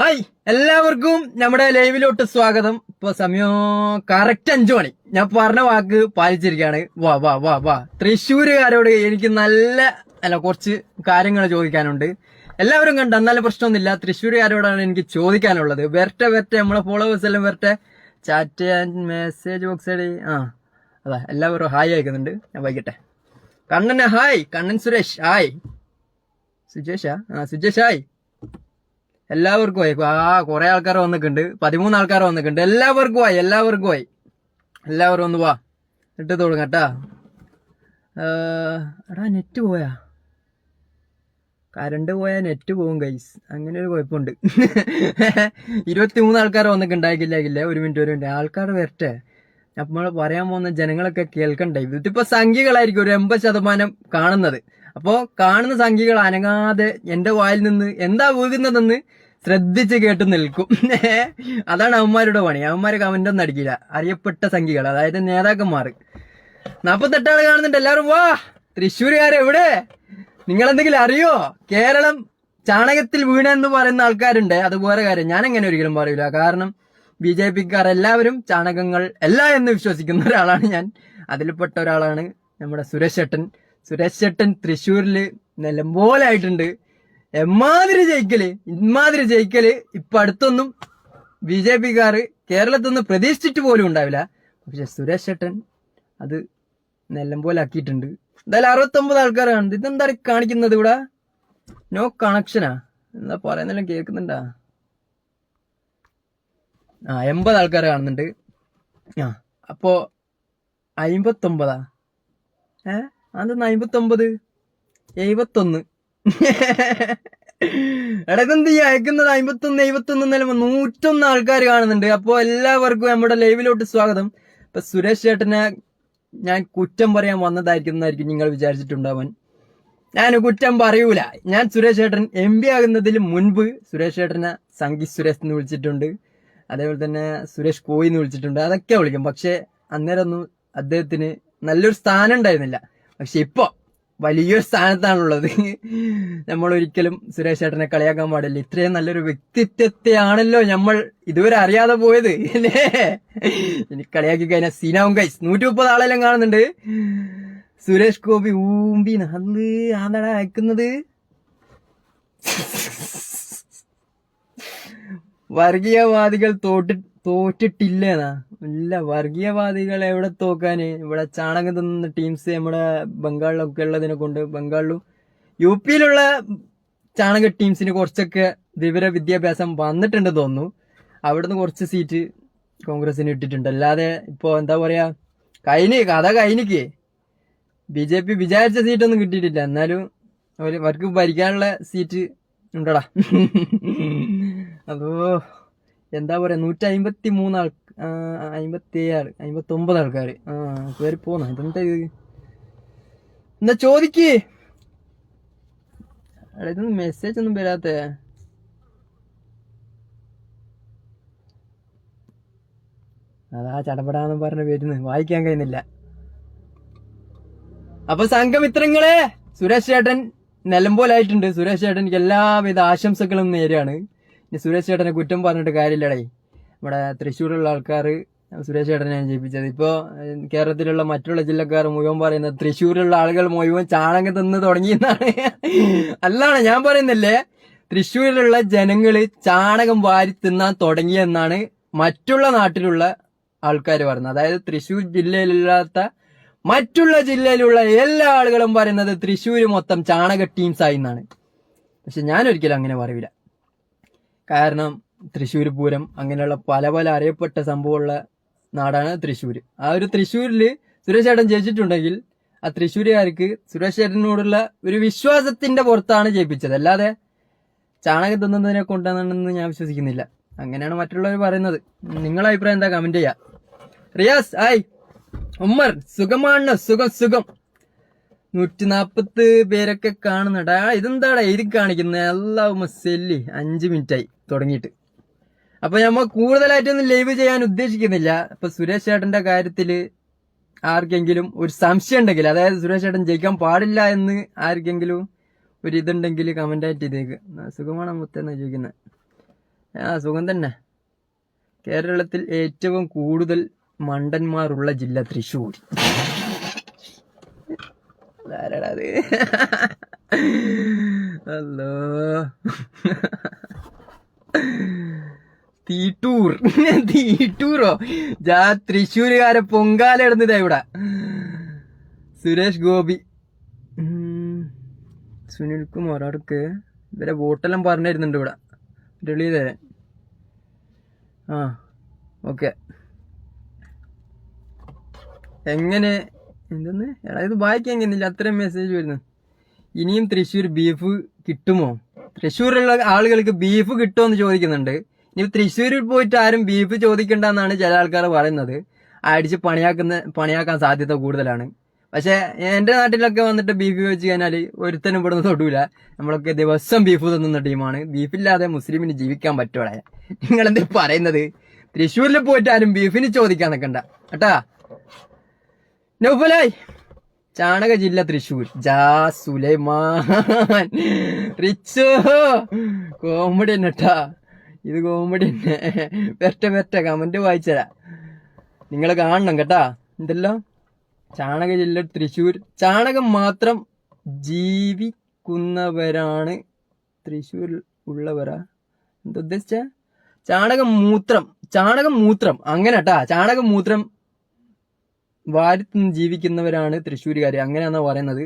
Hi, എല്ലാവർക്കും നമ്മുടെ ലൈവിലോട്ട് സ്വാഗതം. ഇപ്പൊ സമയം കറക്റ്റ് 5 മണി. ഞാൻ പറഞ്ഞ വാക്ക് പാലിച്ചിരിക്കുകയാണ്. വാ വാ വാ വാ. തൃശ്ശൂരുകാരോട് എനിക്ക് കുറച്ച് കാര്യങ്ങൾ ചോദിക്കാനുണ്ട്. എല്ലാവരും കണ്ട, എന്നാലും പ്രശ്നമൊന്നുമില്ല. തൃശ്ശൂരുകാരോടാണ് എനിക്ക് ചോദിക്കാനുള്ളത്. വരട്ടെ നമ്മളെ ഫോളോവേഴ്സ് എല്ലാം വരട്ടെ. ചാറ്റ് ആൻഡ് മെസ്സേജ് ബോക്സ് അതാ എല്ലാവരും ഹായ് അയക്കുന്നുണ്ട്. ഞാൻ വൈകിട്ടെ. കണ്ണന് hi. Kannan Suresh hi. Sujesh hi. എല്ലാവർക്കും ആയി. കുറെ ആൾക്കാർ വന്നിട്ടുണ്ട്. 13 ആൾക്കാർ വന്നിട്ടുണ്ട്. എല്ലാവർക്കും ആയി. എല്ലാവരും ഒന്ന് വാ, ഇട്ട് തുടങ്ങട്ടാ. എടാ, നെറ്റ് പോയാ? കറണ്ട് പോയാ നെറ്റ് പോകും ഗൈസ്. അങ്ങനെ ഒരു കുഴപ്പമുണ്ട്. 23 ആൾക്കാർ വന്നിട്ടുണ്ടായിക്കില്ല. ഒരു മിനിറ്റ് ആൾക്കാർ വരട്ടെ. നമ്മൾ പറയാൻ പോകുന്ന ജനങ്ങളൊക്കെ കേൾക്കണ്ടേ. ഇതിപ്പോ സംഖ്യകളായിരിക്കും ഒരു 80% കാണുന്നത്. അപ്പോ കാണുന്ന സംഖ്യകൾ അനങ്ങാതെ എന്റെ വായിൽ നിന്ന് എന്താ വീകുന്നതെന്ന് ശ്രദ്ധിച്ച് കേട്ട് നിൽക്കും. അതാണ് അവന്മാരുടെ പണി. അവന്മാര് കമന്റ് ഒന്നും അടിക്കില്ല. അറിയപ്പെട്ട സംഖ്യകൾ, അതായത് നേതാക്കന്മാർ. 48 ആള് കാണുന്നുണ്ട്. എല്ലാവരും വാ. തൃശ്ശൂരുകാരെവിടെ? നിങ്ങളെന്തെങ്കിലും അറിയോ? കേരളം ചാണകത്തിൽ വീണെന്ന് പറയുന്ന ആൾക്കാരുണ്ട്. അതുപോലെ കാര്യം ഞാൻ എങ്ങനെ ഒരിക്കലും പറയൂല. കാരണം BJP-ക്കാർ എല്ലാവരും ചാണകങ്ങൾ അല്ല എന്ന് വിശ്വസിക്കുന്ന ഒരാളാണ് ഞാൻ. അതിൽപ്പെട്ട ഒരാളാണ് നമ്മുടെ സുരേഷ് ചേട്ടൻ. തൃശ്ശൂരില് നിലമ്പോലായിട്ടുണ്ട്. ഇമാതിരി ജയിക്കല് ഇപ്പൊ അടുത്തൊന്നും BJP-ക്കാര് കേരളത്തിൽ നിന്ന് പ്രതീക്ഷിച്ചിട്ട് പോലും ഉണ്ടാവില്ല. പക്ഷെ സുരേഷ് ചേട്ടൻ അത് നിലമ്പോലാക്കിയിട്ടുണ്ട്. എന്തായാലും 69 ആൾക്കാരാണ്. ഇതെന്താ കാണിക്കുന്നത് ഇവിടെ? നോ കണക്ഷനാ എന്താ പറയുന്നെല്ലാം കേൾക്കുന്നുണ്ടാ? 80 ആൾക്കാർ കാണുന്നുണ്ട്. അപ്പോ 59 അതെന്താ 59 71? എടക്കെന്ത് ഈ അയക്കുന്നത്? 51 നിലമ 101 ആൾക്കാർ കാണുന്നുണ്ട്. അപ്പോ എല്ലാവർക്കും നമ്മുടെ ലൈവിലോട്ട് സ്വാഗതം. ഇപ്പൊ സുരേഷ് ചേട്ടനെ ഞാൻ കുറ്റം പറയാൻ വന്നതായിരിക്കും നിങ്ങൾ വിചാരിച്ചിട്ടുണ്ടാവാൻ. ഞാൻ കുറ്റം പറയൂല. ഞാൻ സുരേഷ് ചേട്ടൻ MP ആകുന്നതിന് മുൻപ് സുരേഷ് ചേട്ടനെ സംഗീത് സുരേഷ് എന്ന് വിളിച്ചിട്ടുണ്ട്. അതേപോലെ തന്നെ സുരേഷ് കോയി എന്ന് വിളിച്ചിട്ടുണ്ട്. അതൊക്കെ വിളിക്കും. പക്ഷെ അന്നേരമൊന്നും അദ്ദേഹത്തിന് നല്ലൊരു സ്ഥാനം ഉണ്ടായിരുന്നില്ല. പക്ഷെ ഇപ്പൊ വലിയൊരു സ്ഥാനത്താണുള്ളത്. നമ്മൾ ഒരിക്കലും സുരേഷ് ചേട്ടനെ കളിയാക്കാൻ പാടില്ല. ഇത്രയും നല്ലൊരു വ്യക്തിത്വത്തെയാണല്ലോ നമ്മൾ ഇതുവരെ അറിയാതെ പോയത്. ഇനി കളിയാക്കി കഴിഞ്ഞാൽ സീനാവും ഗൈസ്. 130 ആളെല്ലാം കാണുന്നുണ്ട്. സുരേഷ് ഗോപി ഊമ്പി നന്ന് ആന്താടാ അയക്കുന്നത്? വർഗീയവാദികൾ തോറ്റിട്ടില്ലേന്നാ? ഇല്ല, വർഗീയവാദികൾ എവിടെ തോക്കാന്? ഇവിടെ ചാണകം തിന്നുന്ന ടീംസ് നമ്മുടെ ബംഗാളിലൊക്കെ ഉള്ളതിനെ കൊണ്ട്, ബംഗാളിലും UP-യിലുള്ള ചാണക ടീംസിന് കുറച്ചൊക്കെ വിദ്യാഭ്യാസം വന്നിട്ടുണ്ട് തോന്നുന്നു. അവിടുന്ന് കുറച്ച് സീറ്റ് കോൺഗ്രസിന് ഇട്ടിട്ടുണ്ട്. അല്ലാതെ ഇപ്പൊ എന്താ പറയാ, കഥ കഴിഞ്ഞിക്ക് BJP വിചാരിച്ച സീറ്റൊന്നും കിട്ടിയിട്ടില്ല. എന്നാലും അവർക്ക് ഭരിക്കാനുള്ള സീറ്റ് ഉണ്ടടാ. അതോ എന്താ പറയാ, 153 57 59 ആൾക്കാര് കയറി പോന്ന. ഇതെന്താ എന്താ ചോദിക്ക്? ഇതൊന്നും മെസ്സേജ് ഒന്നും വരാത്ത. അതാ ചടപടാന്ന് പറഞ്ഞ് വരുന്നു, വായിക്കാൻ കഴിയുന്നില്ല. അപ്പൊ സംഘമിത്രങ്ങളെ, സുരേഷ് ചേട്ടൻ നിലമ്പോലായിട്ടുണ്ട്. സുരേഷ് ചേട്ടനിക്ക് എല്ലാവിധ ആശംസകളും നേരെയാണ്. ഇനി സുരേഷ് ചേട്ടനെ കുറ്റം പറഞ്ഞിട്ട് കാര്യമില്ലടേ. ഇവിടെ തൃശ്ശൂരുള്ള ആൾക്കാർ സുരേഷ് ചേട്ടനെയാണ് ജയിപ്പിച്ചത്. ഇപ്പോ കേരളത്തിലുള്ള മറ്റുള്ള ജില്ലക്കാർ മുഴുവൻ പറയുന്നത് തൃശ്ശൂരുള്ള ആളുകൾ മുഴുവൻ ചാണകം തിന്ന് തുടങ്ങിയെന്നാണ്. അല്ലാണ് ഞാൻ പറയുന്നില്ലേ, തൃശ്ശൂരിലുള്ള ജനങ്ങള് ചാണകം വാരി തിന്നാൻ തുടങ്ങിയെന്നാണ് മറ്റുള്ള നാട്ടിലുള്ള ആൾക്കാർ പറയുന്നത്. അതായത് തൃശ്ശൂർ ജില്ലയിലില്ലാത്ത മറ്റുള്ള ജില്ലയിലുള്ള എല്ലാ ആളുകളും പറയുന്നത് തൃശ്ശൂര് മൊത്തം ചാണക ടീംസായി എന്നാണ്. പക്ഷെ ഞാനൊരിക്കലും അങ്ങനെ പറയൂല. കാരണം തൃശ്ശൂർ പൂരം അങ്ങനെയുള്ള പല അറിയപ്പെട്ട സംഭവമുള്ള നാടാണ് തൃശ്ശൂര്. ആ ഒരു തൃശ്ശൂരില് സുരേഷ് ചേട്ടൻ ജയിച്ചിട്ടുണ്ടെങ്കിൽ ആ തൃശ്ശൂരുകാർക്ക് സുരേഷ് ചേട്ടനോടുള്ള ഒരു വിശ്വാസത്തിന്റെ പുറത്താണ് ജയിപ്പിച്ചത്. അല്ലാതെ ചാണകം തിന്നുന്നതിനെ കൊണ്ടാണെന്ന് ഞാൻ വിശ്വസിക്കുന്നില്ല. അങ്ങനെയാണ് മറ്റുള്ളവർ പറയുന്നത്. നിങ്ങളുടെ അഭിപ്രായം എന്താ? കമന്റ് ചെയ്യാം. റിയാസ് ഹായ്. ഉമ്മർ സുഖമാണ്? സുഖം. 140 പേരൊക്കെ കാണുന്നടാ. ഇതെന്താടാ എഴുതി കാണിക്കുന്നത്? എല്ലാം സെല്ലി 5 മിനിറ്റായി തുടങ്ങിയിട്ട്. അപ്പൊ നമ്മൾ കൂടുതലായിട്ടൊന്നും ലൈവ് ചെയ്യാൻ ഉദ്ദേശിക്കുന്നില്ല. അപ്പൊ സുരേഷ് ചേട്ടന്റെ കാര്യത്തില് ആർക്കെങ്കിലും ഒരു സംശയം ഉണ്ടെങ്കിൽ, അതായത് സുരേഷ് ചേട്ടൻ ജയിക്കാൻ പാടില്ല എന്ന് ആർക്കെങ്കിലും ഒരു ഇതുണ്ടെങ്കിൽ കമന്റ് ആയിട്ട് ഇതേക്ക്. സുഖമാണ് മുത്തെന്നാ ചോദിക്കുന്നത്. സുഖം തന്നെ. കേരളത്തിൽ ഏറ്റവും കൂടുതൽ മണ്ടന്മാരുള്ള ജില്ല തൃശ്ശൂർ. ആരാടാ അത്? അല്ലോ, തീട്ടൂറോ? തൃശ്ശൂരുകാരെ പൊങ്കാല ഇടുന്നതാ ഇവിടെ. സുരേഷ് ഗോപി, സുനിൽകുമാർ, അവർക്ക് ഇവരെ വോട്ടെല്ലാം പറഞ്ഞിരുന്നുണ്ട് ഇവിടെ. തെളിയതേ ഓക്കെ. എങ്ങനെ എന്തെന്ന് എടാ ഇത് വായിക്കാൻ കഴിയുന്നില്ല, അത്രയും മെസ്സേജ് വരുന്നു. ഇനിയും തൃശ്ശൂർ ബീഫ് കിട്ടുമോ? തൃശ്ശൂരിലുള്ള ആളുകൾക്ക് ബീഫ് കിട്ടുമോ എന്ന് ചോദിക്കുന്നുണ്ട്. ഇനി തൃശ്ശൂരിൽ പോയിട്ട് ആരും ബീഫ് ചോദിക്കണ്ടെന്നാണ് ചില ആൾക്കാർ പറയുന്നത്. അടിച്ച് പണിയാക്കാൻ സാധ്യത കൂടുതലാണ്. പക്ഷെ എന്റെ നാട്ടിലൊക്കെ വന്നിട്ട് ബീഫ് വെച്ച് കഴിഞ്ഞാൽ ഒരുത്തനും ഇവിടെ നിന്ന് തൊടൂല. നമ്മളൊക്കെ ദിവസം ബീഫ് തിന്നുന്ന ടീമാണ്. ബീഫില്ലാതെ മുസ്ലിമിന് ജീവിക്കാൻ പറ്റോളെ. നിങ്ങൾ എന്താ പറയുന്നത്? തൃശ്ശൂരിൽ പോയിട്ട് ആരും ബീഫിന് ചോദിക്കാൻ നിൽക്കണ്ട കേട്ടാ. നൗഫലായ്, ചാണക ജില്ല തൃശ്ശൂർ. സുലൈമാൻ റിച്ചോ, കോമഡി തന്നെ കേട്ടാ, ഇത് കോമഡി തന്നെ. പെറ്റ കമന്റ് വായിച്ചരാ, നിങ്ങൾ കാണണം കേട്ടാ. ഇതെല്ലാം ചാണക ജില്ല തൃശ്ശൂർ. ചാണകം മാത്രം ജീവിക്കുന്നവരാണ് തൃശ്ശൂർ ഉള്ളവരാ? എന്താ ഉദ്ദേശിച്ച? ചാണകം മൂത്രം അങ്ങനെ കേട്ടാ. ചാണകം മൂത്രം വാരിത്തുനിന്ന് ജീവിക്കുന്നവരാണ് തൃശ്ശൂരുകാര്, അങ്ങനെയാണോ പറയുന്നത്?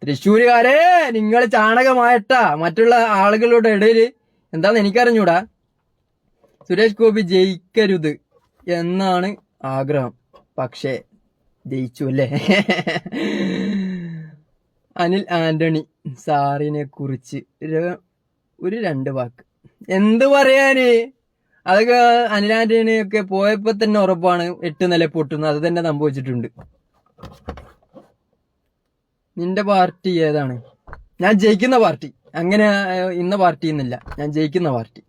തൃശ്ശൂരുകാരെ, നിങ്ങൾ ചാണകമായിട്ടാ മറ്റുള്ള ആളുകളുടെ ഇടയിൽ എന്താന്ന് എനിക്കറിഞ്ഞൂടാ. സുരേഷ് ഗോപി ജയിക്കരുത് എന്നാണ് ആഗ്രഹം, പക്ഷേ ജയിച്ചു അല്ലേ. അനിൽ ആന്റണി സാറിനെ കുറിച്ച് ഒരു 2 വാക്ക്. എന്ത് പറയാന്? അതൊക്കെ അനിൽ ആന്റണി ഒക്കെ പോയപ്പോ തന്നെ ഉറപ്പാണ് 8 നില പൊട്ടുന്നത്. അത് തന്നെ സംഭവിച്ചിട്ടുണ്ട്. നിന്റെ പാർട്ടി ഏതാണ്? ഞാൻ ജയിക്കുന്ന പാർട്ടി. അങ്ങനെ ഇന്ന പാർട്ടി എന്നില്ല, ഞാൻ ജയിക്കുന്ന പാർട്ടി.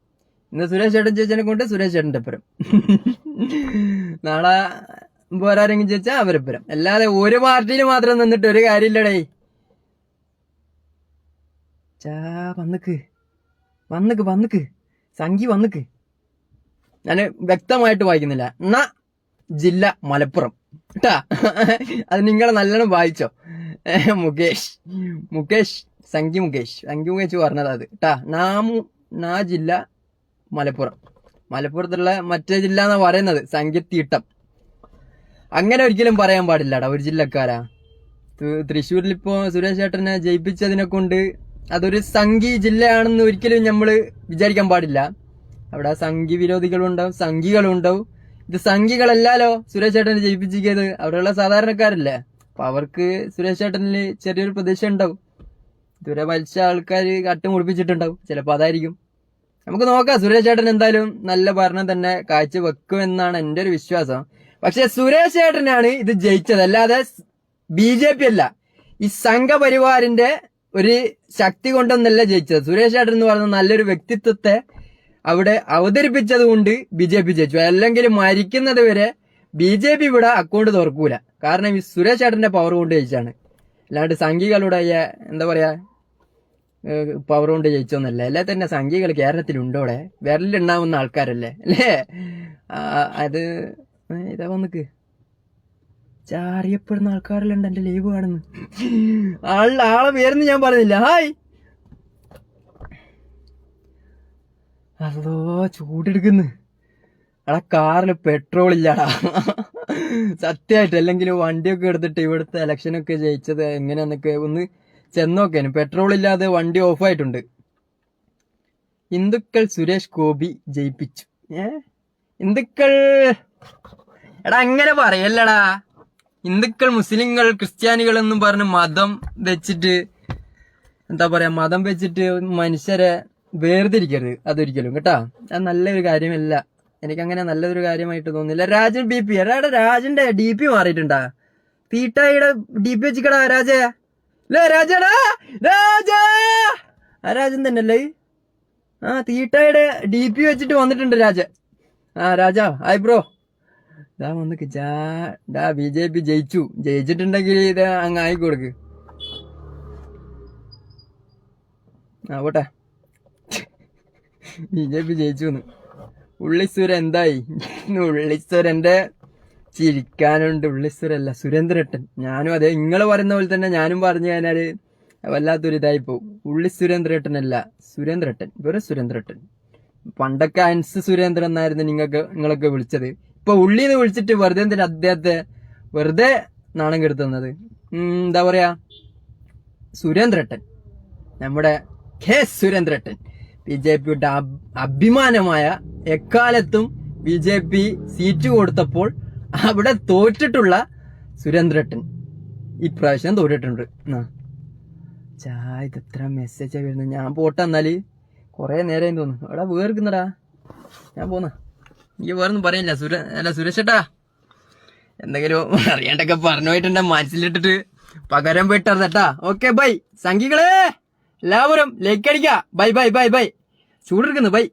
ഇന്ന് സുരേഷ് ചേട്ടൻ ജയിച്ചതിനെ കൊണ്ട് സുരേഷ് ചേട്ടന്റെ പരം, നാളെ പോരാരെങ്കിലും ജയിച്ചാ അവരെ പരം. അല്ലാതെ ഒരു പാർട്ടിയിൽ മാത്രം നിന്നിട്ട് ഒരു കാര്യമില്ലടേ. വന്നിക്ക് സംഖി വന്നിക്ക്. ഞാൻ വ്യക്തമായിട്ട് വായിക്കുന്നില്ല. എന്നാ ജില്ല മലപ്പുറം കേട്ടാ. അത് നിങ്ങൾ നല്ലോണം വായിച്ചോ. മുകേഷ് സംഖി മുകേഷ് പറഞ്ഞത് അത് കേട്ടാ. നാ ജില്ല മലപ്പുറത്തുള്ള മറ്റേ ജില്ല എന്നാ പറയുന്നത്. സംഖ്യത്തീട്ടം അങ്ങനെ ഒരിക്കലും പറയാൻ പാടില്ലടാ ഒരു ജില്ലക്കാരാ. തൃശ്ശൂരിൽ ഇപ്പോ സുരേഷ് ചേട്ടനെ ജയിപ്പിച്ചതിനെ കൊണ്ട് അതൊരു സംഘി ജില്ലയാണെന്ന് ഒരിക്കലും നമ്മള് വിചാരിക്കാൻ പാടില്ല. അവിടെ സംഘി വിരോധികളുണ്ടാവും, സംഘികളുണ്ടാവും. ഇത് സംഘികളല്ലല്ലോ സുരേഷ് ചേട്ടനെ ജയിപ്പിച്ചിരിക്കുന്നത്, അവിടെയുള്ള സാധാരണക്കാരല്ലേ. അപ്പൊ അവർക്ക് സുരേഷ് ചേട്ടനിൽ ചെറിയൊരു പ്രതീക്ഷ ഉണ്ടാവും. ഇതുവരെ മരിച്ച ആൾക്കാർ കട്ടുമുടിപ്പിച്ചിട്ടുണ്ടാവും, ചിലപ്പോ അതായിരിക്കും. നമുക്ക് നോക്കാം. സുരേഷ് ചേട്ടൻ എന്തായാലും നല്ല ഭരണം തന്നെ കാഴ്ചവെക്കുമെന്നാണ് എന്റെ ഒരു വിശ്വാസം. പക്ഷെ സുരേഷ് ചേട്ടനാണ് ഇത് ജയിച്ചത്, അല്ലാതെ BJP അല്ല. ഈ സംഘപരിവാറിന്റെ ഒരു ശക്തി കൊണ്ടൊന്നല്ല ജയിച്ചത്. സുരേഷ് ചേട്ടൻ എന്ന് പറയുന്ന നല്ലൊരു വ്യക്തിത്വത്തെ അവിടെ അവതരിപ്പിച്ചത് കൊണ്ട് BJP ജയിച്ചു. അല്ലെങ്കിൽ മരിക്കുന്നത് വരെ BJP ഇവിടെ അക്കൗണ്ട് തുറക്കൂല. കാരണം ഈ സുരേഷ് ചേട്ടന്റെ പവർ കൊണ്ട് ജയിച്ചാണ്, അല്ലാണ്ട് സംഘികളുടെ എന്താ പറയാ പവർ കൊണ്ട് ജയിച്ചോന്നല്ല. അല്ലെ തന്നെ സംഘികൾ കേരളത്തിലുണ്ടോടെ? വിരലിലുണ്ടാവുന്ന ആൾക്കാരല്ലേ അല്ലേ? അത് ഇതാ വന്നിക്ക് അറിയപ്പെടുന്ന ആൾക്കാരെല്ലാം എന്റെ ലൈവ് കാണുന്നു. ആളെ പേരെന്ന് ഞാൻ പറഞ്ഞില്ല. ഹായ്, അതോ ചൂടെടുക്കുന്നു. എടാ കാറിൽ പെട്രോൾ ഇല്ലാടാ സത്യമായിട്ട്. അല്ലെങ്കിൽ വണ്ടിയൊക്കെ എടുത്തിട്ട് ഇവിടുത്തെ ഇലക്ഷനൊക്കെ ജയിച്ചത് എങ്ങനെയാന്നൊക്കെ ഒന്ന് ചെന്നോക്കേനു. പെട്രോൾ ഇല്ലാതെ വണ്ടി ഓഫായിട്ടുണ്ട്. ഹിന്ദുക്കൾ സുരേഷ് ഗോപി ജയിപ്പിച്ചു. ഹിന്ദുക്കൾ എടാ അങ്ങനെ പറയല്ലടാ. ഹിന്ദുക്കൾ, മുസ്ലിങ്ങൾ, ക്രിസ്ത്യാനികൾ എന്നും പറഞ്ഞ് മതം വെച്ചിട്ട് എന്താ പറയാ, മതം വെച്ചിട്ട് മനുഷ്യരെ വേർതിരിക്കരുത്. അതൊരിക്കലും കേട്ടാ, അത് നല്ലൊരു കാര്യമല്ല. എനിക്കങ്ങനെ നല്ലൊരു കാര്യമായിട്ട് തോന്നുന്നില്ല. രാജൻ BP എടാ, രാജന്റെ DP മാറിയിട്ടുണ്ടാ? തീട്ടായിയുടെ DP വെച്ചിക്കടാ രാജ. രാജടാ, ആ രാജൻ തന്നെ അല്ലേ? തീട്ടായിയുടെ DP വെച്ചിട്ട് വന്നിട്ടുണ്ട് രാജ. രാജ ഹായ് ബ്രോ. ഇതാ വന്നിക്ക്. BJP ജയിച്ചിട്ടുണ്ടെങ്കിൽ ഇത് അങ്ങ് ആയിക്കൊടുക്ക്. പോട്ടെ. BJP ജയിച്ചു. ഉള്ളിസുര എന്തായി? ഉള്ളിസുരന്റെ ചിരിക്കാനുണ്ട്. ഉള്ളിസുരല്ല, സുരേന്ദ്രേട്ടൻ. ഞാനും അതെ, നിങ്ങൾ പറയുന്ന പോലെ തന്നെ ഞാനും പറഞ്ഞു കഴിഞ്ഞാല് വല്ലാത്തൊരു ഇതായി പോവും. ഉള്ളി സുരേന്ദ്രേട്ടനല്ല, സുരേന്ദ്രേട്ടൻ, വെറും സുരേന്ദ്രേട്ടൻ. പണ്ടൊക്കെ അൻസ് സുരേന്ദ്രൻ എന്നായിരുന്നു നിങ്ങളൊക്കെ വിളിച്ചത്. ഇപ്പൊ ഉള്ളിന്ന് വിളിച്ചിട്ട് വെറുതെ എന്തിനാ അദ്ദേഹത്തെ വെറുതെ നാണം കെടുത്തുന്നത്? എന്താ പറയാ, സുരേന്ദ്രേട്ടൻ, നമ്മുടെ കെ സുരേന്ദ്രേട്ടൻ, BJPയുടെ അഭിമാനമായ, എക്കാലത്തും BJP സീറ്റ് കൊടുത്തപ്പോൾ അവിടെ തോറ്റിട്ടുള്ള സുരേന്ദ്രേട്ടൻ ഇപ്രാവശ്യം തോറ്റിട്ടുണ്ട്. ഇതെത്ര മെസ്സേജാ വരുന്നത്? ഞാൻ പോട്ടെ എന്നാല്, കൊറേ നേരം തോന്നുന്നു. അവിടെ വേർക്കുന്നടാ, ഞാൻ പോന്ന. എനിക്ക് വേറൊന്നും പറയില്ല. സുരേഷ് ഏട്ടാ, എന്തെങ്കിലും അറിയാണ്ടൊക്കെ പറഞ്ഞു പോയിട്ടുണ്ടെ മനസ്സിലിട്ടിട്ട് പകരം പോയിട്ടാ. ഓക്കെ ബൈ സംഘികളെ, എല്ലാവരും ലൈക്ക് അടിക്ക. Bye bye bye bye. ചൂടെടുക്കുന്നു. ബൈ.